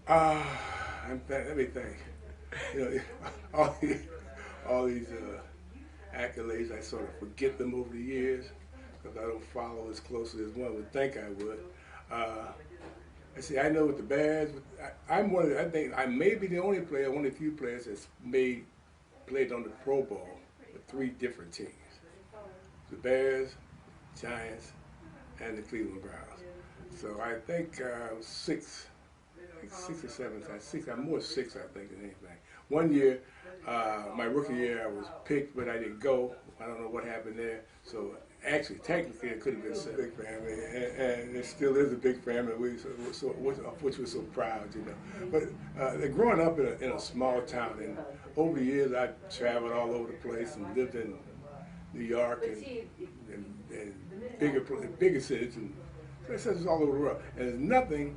Let me think. You know, all these, all these accolades, I sort of forget them over the years because I don't follow as closely as one would think I would. Uh, I see. I know with the Bears, I'm one. I think I may be the only player, one of the few players that's played on the Pro Bowl with three different teams: the Bears, Giants, and the Cleveland Browns. So I think six, like 6 or 7 times. Six. I'm more six, I think, than anything. One year, my rookie year, I was picked, but I didn't go. I don't know what happened there. So actually, technically, it could have been a big family, and it still is a big family. Of which we're so proud, you know. But growing up in a small town, and over the years, I traveled all over the place and lived in New York and bigger cities, and places all over the world. And there's nothing.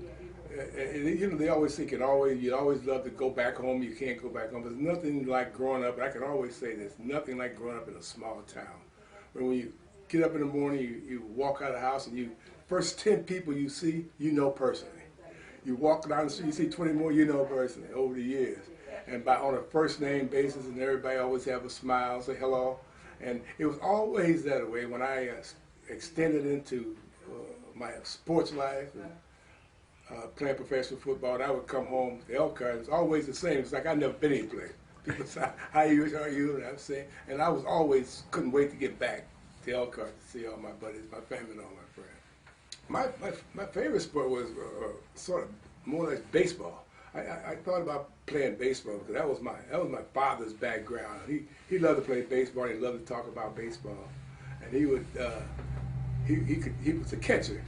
You know, they always think you always love to go back home. You can't go back home. There's nothing like growing up. I can always say there's nothing like growing up in a small town. When you get up in the morning, you walk out of the house, and you first 10 people you see, you know personally. You walk down the street, you see 20 more, you know personally over the years, and on a first name basis, and everybody always have a smile, say hello, and it was always that way when I extended into my sports life. And, playing professional football, and I would come home. The Elkhart was always the same. It's like I never been any place. People say, "How are you?" And I'm saying, and I was always couldn't wait to get back to Elkhart to see all my buddies, my family, and all my friends. My favorite sport was sort of more or less baseball. I thought about playing baseball because that was my father's background. He loved to play baseball. He loved to talk about baseball, and he would he was a catcher.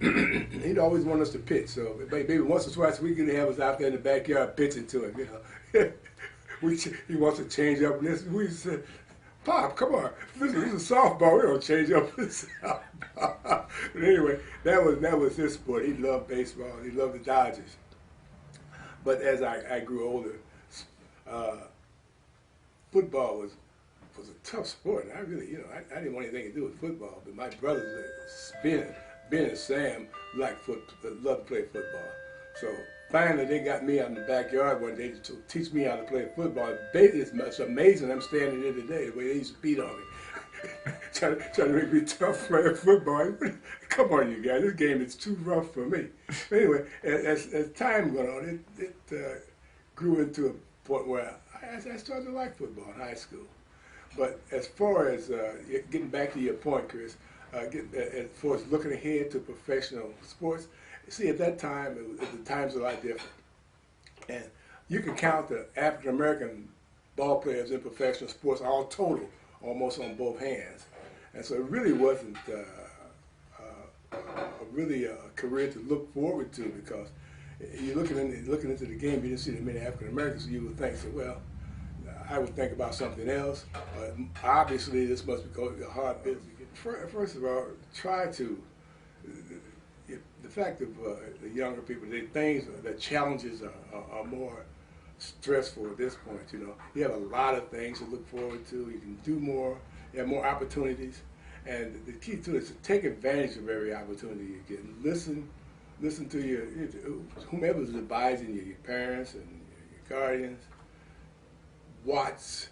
He'd always want us to pitch, so maybe once or twice a week he'd have us out there in the backyard pitching to him. You know, he wants to change up this. We said, "Pop, come on, this is a softball. We don't change up this softball." But anyway, that was his sport. He loved baseball. He loved the Dodgers. But as I grew older, football was a tough sport. And I really, you know, I didn't want anything to do with football. But my brothers, Ben and Sam, loved to play football. So finally, they got me out in the backyard one day to teach me how to play football. It's amazing I'm standing here today, the way they used to beat on me. trying to make me tough playing football. Come on, you guys, this game is too rough for me. But anyway, as time went on, it grew into a point where I started to like football in high school. But as far as getting back to your point, Chris, as far as looking ahead to professional sports, see, at that time, the times were a lot different. And you can count the African American ball players in professional sports all total almost on both hands. And so it really wasn't really a career to look forward to, because you're looking into the game, you didn't see that many African Americans, so you would think, so, well, I would think about something else. Obviously, this must be a hard business. First of all, try to, the fact of the younger people, the challenges are more stressful at this point. You know, you have a lot of things to look forward to. You can do more. You have more opportunities, and the key to it is to take advantage of every opportunity you get. And listen to whomever is advising you, your parents and your guardians. Watch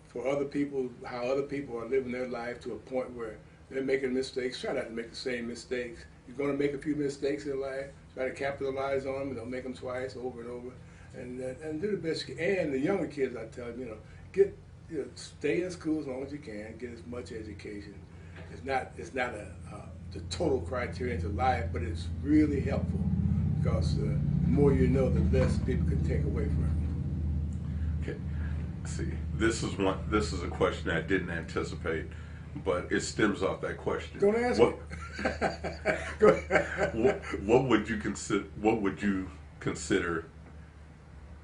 for other people, how other people are living their life to a point where they're making mistakes. Try not to make the same mistakes. You're going to make a few mistakes in life. Try to capitalize on them. You know, make them twice, over and over, and do the best you can. And the younger kids, I tell them, stay in school as long as you can. Get as much education. It's not the total criterion to life, but it's really helpful, because the more you know, the less people can take away from you. Okay. See, this is a question I didn't anticipate, but it stems off that question. Don't ask me. Go ahead. What would you consider? What would you consider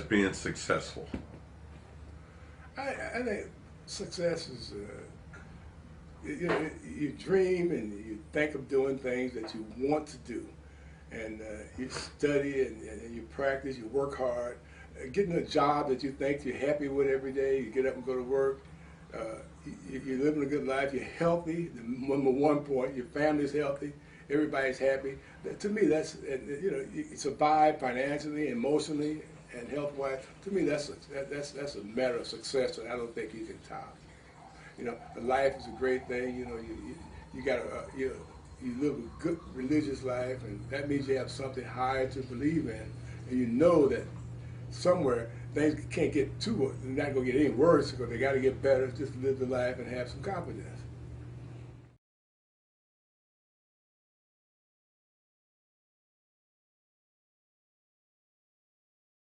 being successful? I think success is you dream and you think of doing things that you want to do, and you study and you practice, you work hard. Getting a job that you think you're happy with every day, you get up and go to work, you're living a good life, you're healthy, the number one point, your family's healthy, everybody's happy. To me, that's, you know, you survive financially, emotionally, and health-wise. To me, that's a matter of success that I don't think you can top. You know, life is a great thing. You know, you got to you live a good religious life, and that means you have something higher to believe in, and you know that somewhere things can't get too, they're not going to get any worse because they got to get better. Just live the life and have some confidence.